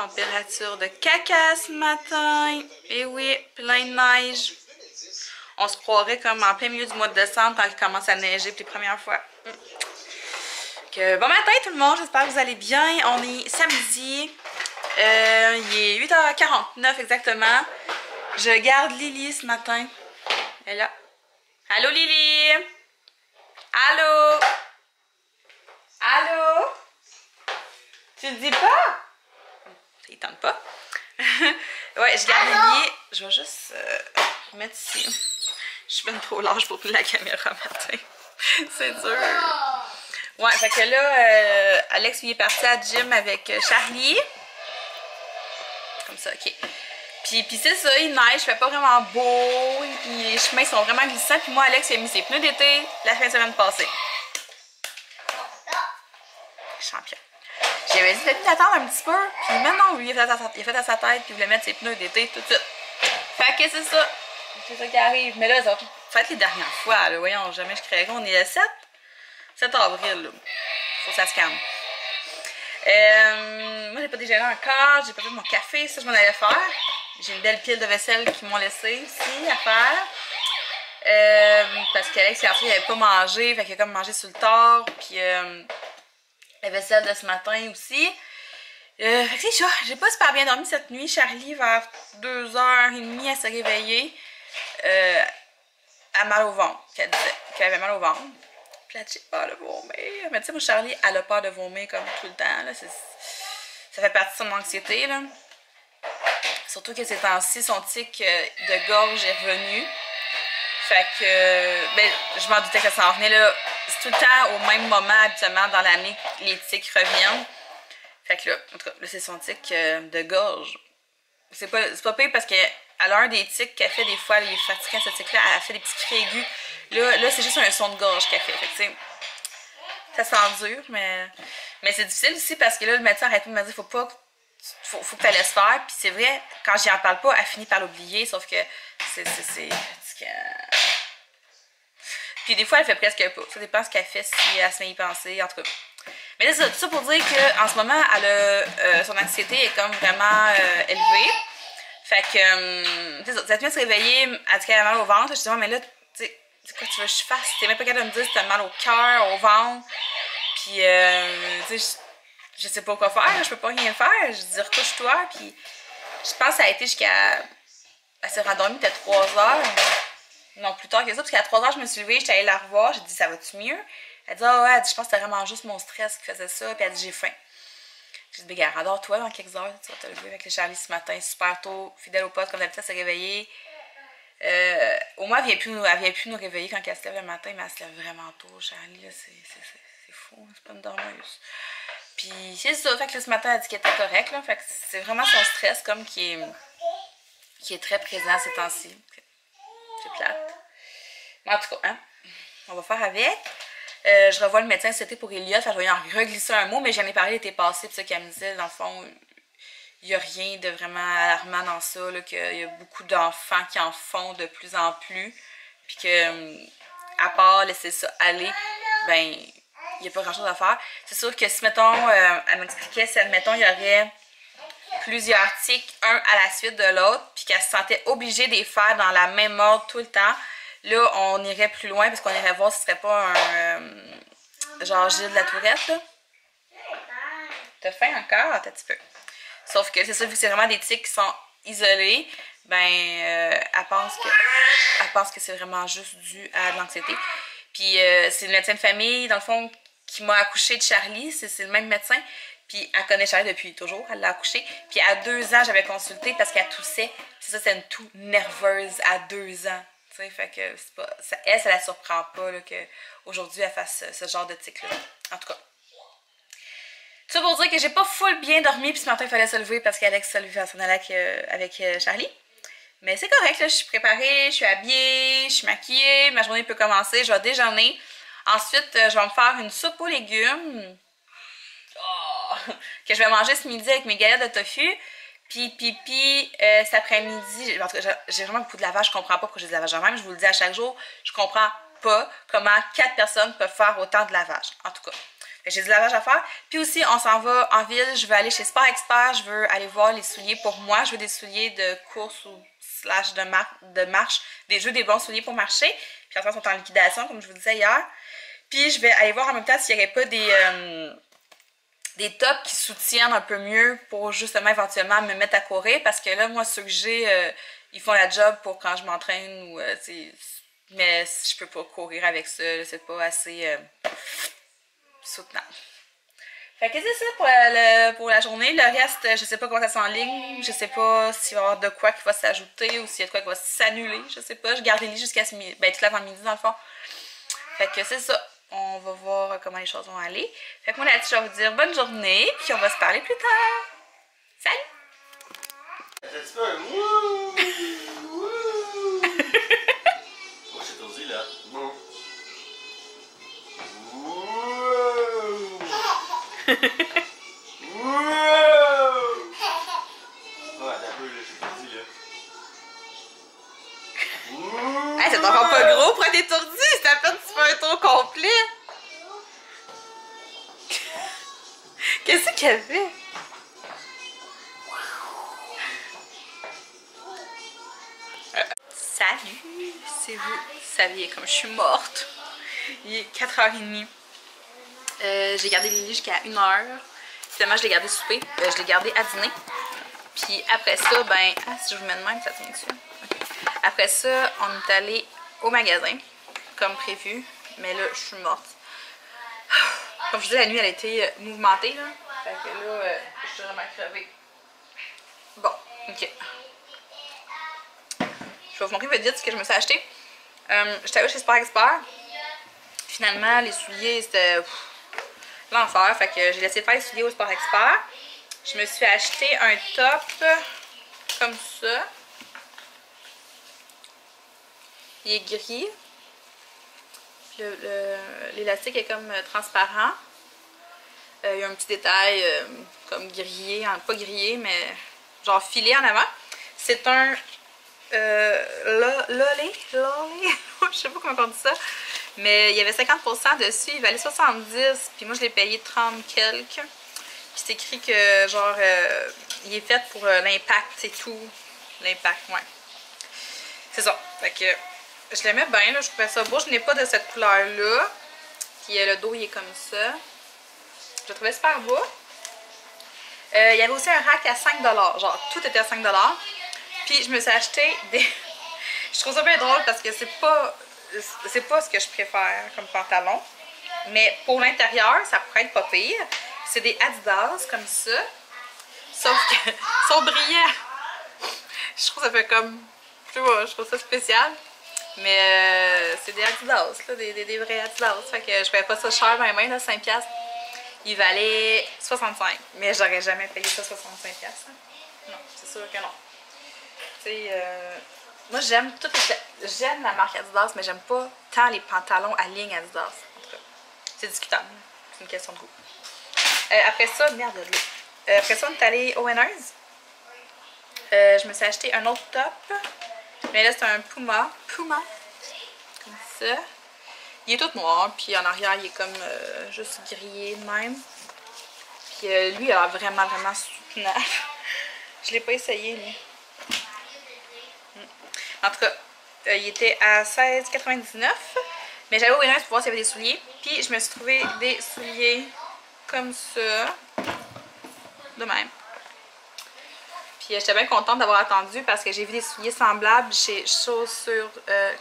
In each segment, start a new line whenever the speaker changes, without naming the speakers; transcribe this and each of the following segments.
Température de caca ce matin. Et oui, plein de neige. On se croirait comme en plein milieu du mois de décembre quand il commence à neiger pour les premières fois. Bon matin tout le monde, j'espère que vous allez bien. On est samedi. Il est 8h49 exactement. Je garde Lily ce matin. Elle est là. Allô Lily? Allô? Allô? Tu le dis pas? Il tente pas. Ouais, je garde Lily. Je vais juste mettre ici. Je suis même trop large pour prendre la caméra matin. C'est dur. Ouais, fait que là, Alex lui est parti à la gym avec Charlie. Comme ça, ok. Puis c'est ça, il neige, il fait pas vraiment beau. Puis les chemins sont vraiment glissants. Puis moi, Alex, il a mis ses pneus d'été la fin de semaine passée. Champion. J'avais dit peut-être d'attendre un petit peu. Puis maintenant, lui, il a fait à sa tête. Puis il voulait mettre ses pneus d'été tout de suite. Fait que c'est ça. C'est ça qui arrive. Mais là, ça va être les dernières fois. Là. Voyons, jamais je créerai. On est le 7 avril. Là. Faut que ça se calme. Moi, j'ai pas déjeuné encore. J'ai pas fait mon café. Ça, je m'en allais faire. J'ai une belle pile de vaisselle qu'ils m'ont laissé ici à faire. Parce qu'Alex, il n'avait pas mangé. Fait qu'il a comme mangé sur le tard. Puis la vaisselle de ce matin aussi. Fait que c'est ça. J'ai pas super bien dormi cette nuit. Charlie, vers 2h30, elle s'est réveillée. Elle a mal au ventre. Qu'elle disait qu'elle avait mal au ventre. Puis là, j'ai peur de vomir. Mais tu sais, moi, Charlie, elle a peur de vomir comme tout le temps. Là. Ça fait partie de son anxiété. Là. Surtout que ces temps-ci, son tic de gorge est revenu. Fait que, ben, je m'en doutais que ça s'en venait. Là. C'est tout le temps au même moment, habituellement, dans l'année, que les tics reviennent. Fait que là, en tout cas, là, c'est son tic de gorge. C'est pas pire parce qu'à l'heure des tics qu'elle fait des fois, elle est fatiguée, cette tic-là, elle fait des petits cris aigus. Là c'est juste un son de gorge qu'elle fait. Fait que, tu sais, ça s'endure, mais c'est difficile aussi parce que là, le médecin arrête de me dire faut que tu la laisses faire. Puis c'est vrai, quand j'y en parle pas, elle finit par l'oublier, sauf que c'est fatigant. Puis des fois, elle fait presque pas. Ça dépend ce qu'elle fait, si elle se met à y penser, en tout cas. Mais là, c'est tout ça pour dire qu'en ce moment, elle a, son anxiété est comme vraiment élevée. Fait que, tu sais, cette nuit, elle s'est réveillée, elle dit qu'elle a mal au ventre. Je dis, ouais, mais là, tu sais, c'est quoi tu veux que je fasse? T'es même pas capable de me dire si t'as mal au cœur, au ventre. Puis, tu sais, je sais pas quoi faire, je peux pas rien faire. Je dis, recouche-toi. Puis, je pense que ça a été jusqu'à. Elle s'est rendormie peut-être 3 heures. Non, plus tard que ça, parce qu'à 3 heures, je me suis levée, j'étais allée la revoir. J'ai dit, ça va-tu mieux? Elle dit, ah ouais, elle dit, je pense que c'était vraiment juste mon stress qui faisait ça. Puis elle dit, j'ai faim. J'ai dit, ben, regarde, endors-toi dans quelques heures, tu vas te lever avec le Charlie ce matin, super tôt, fidèle au poste, comme d'habitude, elle s'est réveillée. Au moins, elle vient plus nous réveiller quand elle se lève le matin, mais elle se lève vraiment tôt, Charlie, là, c'est fou, c'est pas une dormeuse. Puis c'est ça, fait que là, ce matin, elle dit qu'elle était correcte, là, fait que c'est vraiment son stress, comme, qui est très présent ces temps-ci. C'est plate. Mais en tout cas, hein, on va faire avec. Je revois le médecin cet été pour Elliot, fait que je vais en reglisser un mot, mais j'en ai parlé l'été passé, puis ça qu'elle me disait, dans le fond, il n'y a rien de vraiment alarmant dans ça, qu'il y a beaucoup d'enfants qui en font de plus en plus, puis que, à part laisser ça aller, ben, il n'y a pas grand chose à faire. C'est sûr que si, mettons, elle m'expliquait, si, admettons, il y aurait plusieurs tics, un à la suite de l'autre, puis qu'elle se sentait obligée de les faire dans la même ordre tout le temps, là, on irait plus loin parce qu'on irait voir si ce serait pas un genre Gilles de la Tourette, là. T'as faim encore? Attends un petit peu. Sauf que c'est ça, vu que c'est vraiment des tics qui sont isolés, ben, elle pense que c'est vraiment juste dû à de l'anxiété. Puis c'est le médecin de famille, dans le fond, qui m'a accouché de Charlie, c'est le même médecin. Puis elle connaît Charlie depuis toujours, elle l'a accouché. Puis à 2 ans, j'avais consulté parce qu'elle toussait. C'est ça, c'est une toux nerveuse à 2 ans. Tu sais, fait que c'est pas. Elle, ça la surprend pas qu'aujourd'hui elle fasse ce genre de tic-là. En tout cas. Tout ça pour dire que j'ai pas full bien dormi, puis ce matin il fallait se lever parce qu'Alex se levait à s'en aller avec Charlie. Mais c'est correct, là, je suis préparée, je suis habillée, je suis maquillée, ma journée peut commencer, je vais déjeuner. Ensuite, je vais me faire une soupe aux légumes. Que je vais manger ce midi avec mes galettes de tofu. Puis cet après-midi, en tout cas, j'ai vraiment beaucoup de lavage, je comprends pas pourquoi j'ai du lavage en même, je vous le dis à chaque jour, je comprends pas comment 4 personnes peuvent faire autant de lavage. En tout cas, J'ai du lavage à faire. Puis aussi, on s'en va en ville. Je veux aller chez Sport Expert. Je veux aller voir les souliers pour moi. Je veux des souliers de course ou slash de marche. Je veux des bons souliers pour marcher. Puis en fait, ils sont en liquidation, comme je vous disais hier. Puis je vais aller voir en même temps s'il n'y aurait pas des tops qui soutiennent un peu mieux pour justement éventuellement me mettre à courir. Parce que là, moi, ceux que j'ai, ils font la job pour quand je m'entraîne ou mais je peux pas courir avec ça. C'est pas assez soutenable. Fait que c'est ça pour la journée. Le reste, je sais pas comment ça s'enligne. Je sais pas s'il va y avoir de quoi qui va s'ajouter ou s'il y a de quoi qui va s'annuler. Je sais pas. Je garde les lits jusqu'à toute l'avant-midi dans le fond. Fait que c'est ça. On va voir comment les choses vont aller. Fait que moi là-dessus, je vais vous dire bonne journée. Puis on va se parler plus tard. Salut!
C'est pas un wouh! Wouh! Moi, je suis étourdi, là. Bon. Wouh! Wouh! Ouais, t'as peu, là, je suis étourdi, là. Wouh!
Hey, c'est encore pas gros pour être étourdi. C'est à peine tu fais un tour complet. Qu'est-ce qu'elle fait? Salut! C'est vous saviez comme je suis morte. Il est 4h30. J'ai gardé les lits jusqu'à 1h. Finalement, je l'ai gardé souper. Je l'ai gardé à dîner. Puis après ça, ben... Ah, si je vous mets de même, ça tient dessus. Okay. Après ça, on est allé au magasin, comme prévu. Mais là, je suis morte. Comme je vous dis, la nuit, elle a été mouvementée, là. Fait que là, je suis vraiment crevée. Bon, ok. Je vais vous montrer vite ce que je me suis acheté. J'étais allée chez Sport Expert. Finalement, les souliers, c'était l'enfer. Fait que j'ai laissé faire les souliers au Sport Expert. Je me suis acheté un top comme ça. Il est gris. L'élastique est comme transparent. Il y a un petit détail comme grillé, pas grillé, mais genre filé en avant. C'est un lolé, je sais pas comment on dit ça. Mais il y avait 50% dessus, il valait 70, puis moi je l'ai payé 30 quelques. Puis c'est écrit que genre il est fait pour l'impact et tout. L'impact, ouais. C'est ça. Fait que je l'aimais bien, là, je trouvais ça beau. Je n'ai pas de cette couleur-là. Puis le dos il est comme ça. Je le trouvais super beau. Il y avait aussi un rack à 5$. Genre tout était à 5$. Puis je me suis acheté des... Je trouve ça bien drôle parce que c'est pas ce que je préfère comme pantalon. Mais pour l'intérieur, ça pourrait être pas pire. C'est des Adidas comme ça. Sauf que ils sont brillants. Je trouve ça fait comme... Je trouve ça spécial. Mais c'est des Adidas, là, des vrais Adidas. Fait que je payais pas ça cher, même, là, 5$. Il valait 65$. Mais j'aurais jamais payé ça 65$. Hein. Non, c'est sûr que non. Tu sais, moi j'aime j'aime la marque Adidas, mais j'aime pas tant les pantalons à ligne Adidas. En tout cas, c'est discutable. C'est une question de goût. Après ça, merde de l'eau. Après ça, on est allé au Winners. Je me suis acheté un autre top. Mais là, c'est un Puma. Comme ça. Il est tout noir, puis en arrière, il est comme juste grillé de même. Puis lui, il a l'air vraiment, vraiment soutenable. Je l'ai pas essayé, lui. En tout cas, il était à 16,99$. Mais j'allais au Winners pour voir s'il y avait des souliers. Puis je me suis trouvé des souliers comme ça. De même. Puis j'étais bien contente d'avoir attendu parce que j'ai vu des souliers semblables chez Chaussures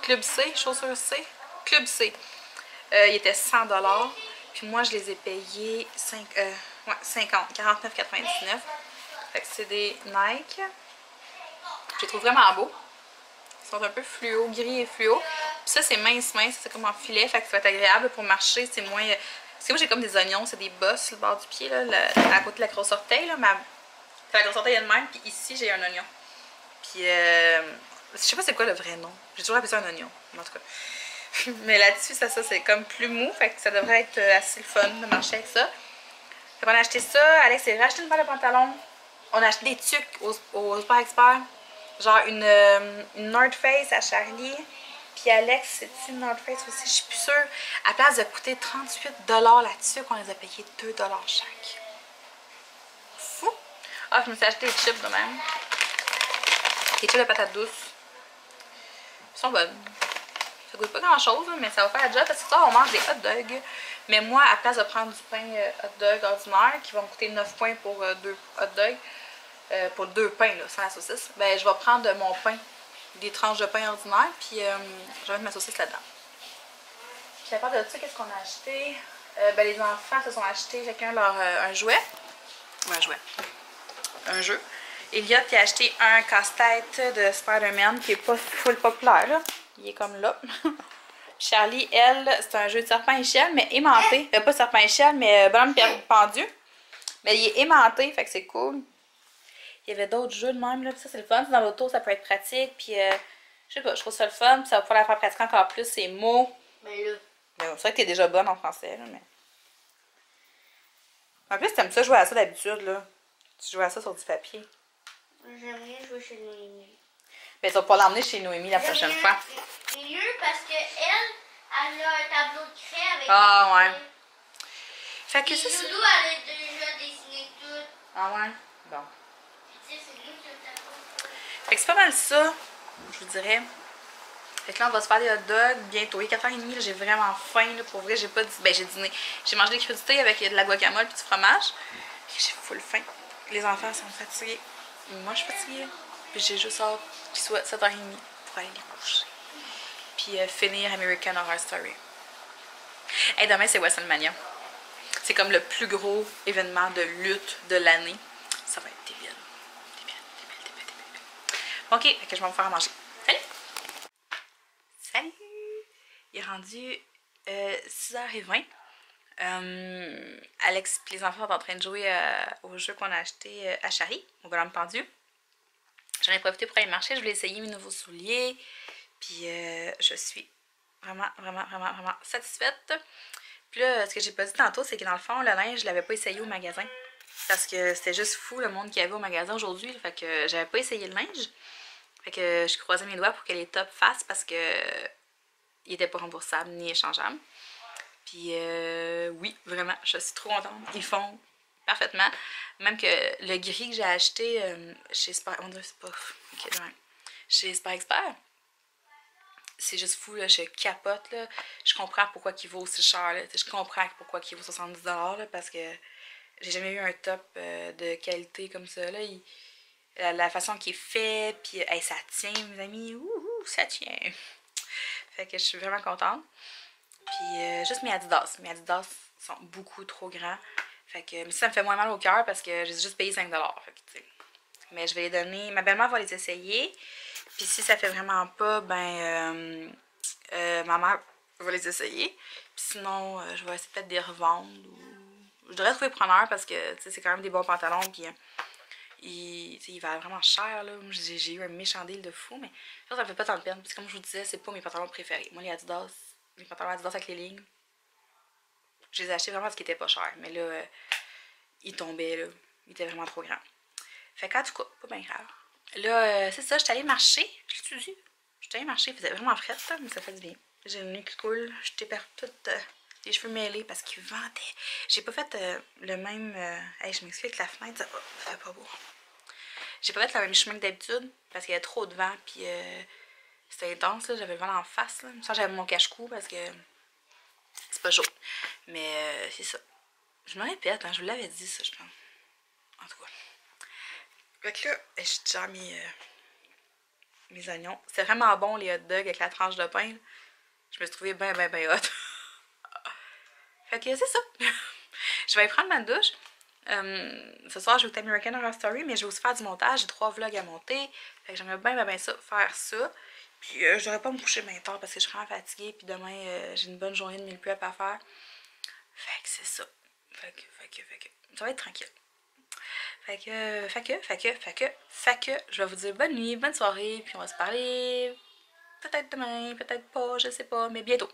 Club C. Chaussures C. Club C. Il était 100$. Puis moi, je les ai payés 49,99$. Fait que c'est des Nike. Je les trouve vraiment beaux. Ils sont un peu fluo, gris et fluo. Puis ça, c'est mince, c'est comme en filet. Fait que ça va être agréable pour marcher. C'est moins... Parce que moi, j'ai comme des oignons, c'est des bosses sur le bord du pied, là, à côté de la grosse orteil. Là, la grosse orteil, il y a de même. Puis ici, j'ai un oignon. Puis, je sais pas c'est quoi le vrai nom. J'ai toujours appelé ça un oignon, en tout cas. Mais là-dessus, ça c'est comme plus mou. Fait que ça devrait être assez le fun de marcher avec ça. Fait qu'on a acheté ça. Alex s'est racheté une paire de pantalons. On a acheté des tucs au Sport Expert. Genre une North Face à Charlie. Puis Alex, c'est-tu North Face aussi? Je suis plus sûre. À place de coûter 38$ là-dessus, qu'on les a payés 2$ chaque. Fou! Ah, je me suis acheté des chips de même. Des chips de patates douces. Ils sont bonnes. Ça goûte pas grand-chose, mais ça va faire la job parce que ça, on mange des hot dogs. Mais moi, à place de prendre du pain hot dog ordinaire, qui va me coûter 9 points pour 2 hot dogs, pour 2 pains, là, sans la saucisse, ben je vais prendre mon pain, des tranches de pain ordinaire, puis je vais mettre ma saucisse là-dedans. Puis à part de ça, qu'est-ce qu'on a acheté? Ben les enfants se sont achetés chacun un jouet. Un jeu. Elliot qui a acheté un casse-tête de Spider-Man qui est pas full populaire, là. Il est comme là. Charlie, elle, c'est un jeu de serpent-échelle, mais aimanté. Pas serpent-échelle, mais bonhomme pendu. Mais il est aimanté, fait que c'est cool. Il y avait d'autres jeux de même, là. Puis ça, c'est le fun. Dans l'auto, ça peut être pratique. Puis, je sais pas, je trouve ça le fun. Puis ça va pouvoir la faire pratiquer encore plus, ces mots.
Mais là.
Ben, c'est vrai que t'es déjà bonne en français, là, mais. En plus, t'aimes ça jouer à ça d'habitude, là. Tu joues à ça sur du papier.
J'aime bien jouer chez Noémie.
Ben, tu vas pas l'emmener chez Noémie la prochaine fois.
C'est mieux parce qu'elle a un tableau de craie avec.
Ah, ouais. Fait que ça,
Loulou, elle a déjà dessiné tout.
Ah, ouais. Bon.
Tu sais, c'est mieux que le tableau.
Fait que c'est pas mal ça, je vous dirais. Fait que là, on va se faire des hot dogs bientôt. Il est 4h30, j'ai vraiment faim, là. Pour vrai, j'ai pas dit. Ben, j'ai dîné. J'ai mangé des crudités avec de la guacamole et du fromage. J'ai full faim. Les enfants sont fatigués. Moi, je suis fatiguée. Puis j'ai juste hâte qu'il soit 7h30 pour aller les coucher. Puis finir American Horror Story. Et demain, c'est WrestleMania. C'est comme le plus gros événement de lutte de l'année. Ça va être débile. Débile. Ok, fait que je vais me faire à manger. Salut! Salut! Il est rendu 6h20. Alex et les enfants sont en train de jouer au jeu qu'on a acheté à Charlie, au bonhomme pendu. J'en ai profité pour aller marcher. Je voulais essayer mes nouveaux souliers. Puis je suis vraiment satisfaite. Puis là, ce que j'ai pas dit tantôt, c'est que dans le fond, le linge, je l'avais pas essayé au magasin. Parce que c'était juste fou le monde qu'il y avait au magasin aujourd'hui. Fait que j'avais pas essayé le linge. Fait que je croisais mes doigts pour que les tops fassent parce que il était pas remboursable ni échangeable. Puis oui, vraiment, je suis trop contente. Ils font parfaitement. Même que le gris que j'ai acheté chez Spy... On dirait c'est pas... Ok, chez Spy Expert. C'est juste fou, là, je capote, là. Je comprends pourquoi il vaut aussi cher, là. Je comprends pourquoi il vaut 70$, là, parce que j'ai jamais eu un top de qualité comme ça, là. La façon qu'il est fait, puis hey, ça tient, mes amis, ça tient. Fait que je suis vraiment contente. Puis juste mes Adidas sont beaucoup trop grands. Fait que, mais ça me fait moins mal au cœur parce que j'ai juste payé 5$. Fait que, t'sais. Mais je vais les donner, ma belle-mère va les essayer. Puis si ça fait vraiment pas, ben ma mère va les essayer. Puis sinon, je vais essayer peut-être de les revendre. Je devrais trouver preneur parce que c'est quand même des bons pantalons. Puis ils valent vraiment cher. J'ai eu un méchant deal de fou. Mais ça me fait pas tant de peine. Parce que comme je vous disais, c'est pas mes pantalons préférés. Moi, les Adidas, mes pantalons Adidas avec les lignes, je les ai achetés vraiment parce qu'ils étaient pas chers. Mais là, ils tombaient. Là. Ils étaient vraiment trop grands. Fait qu'en tout cas, pas bien grave. Là, c'est ça, j'étais allée marcher. Je l'ai dit. J'étais allée marcher, il faisait vraiment frais, mais ça fait du bien. J'ai le nez qui coule, j'étais par toutes les cheveux mêlés parce qu'ils vendaient. J'ai pas fait le même. Hey, je m'excuse avec la fenêtre, ça fait pas beau. J'ai pas fait le même chemin que d'habitude parce qu'il y avait trop de vent, puis c'était intense, j'avais le vent en face. Là. Ça, j'avais mon cache-cou parce que c'est pas chaud. Mais c'est ça. Je me répète, hein, je vous l'avais dit, ça, je pense. En tout cas. Fait que là, j'ai déjà mis mes oignons. C'est vraiment bon les hot dogs avec la tranche de pain. Là. Je me suis trouvée bien hot. Fait que c'est ça. Je vais aller prendre ma douche. Ce soir, je vais écouter American Horror Story, mais je vais aussi faire du montage. J'ai 3 vlogs à monter. Fait que j'aimerais bien ça, faire ça. Puis je devrais pas me coucher bien tard parce que je suis vraiment fatiguée. Puis demain, j'ai une bonne journée de meal prep à faire. Fait que c'est ça. Fait que. Ça va être tranquille. Fait que, je vais vous dire bonne nuit, bonne soirée, puis on va se parler peut-être demain, peut-être pas, je sais pas, mais bientôt.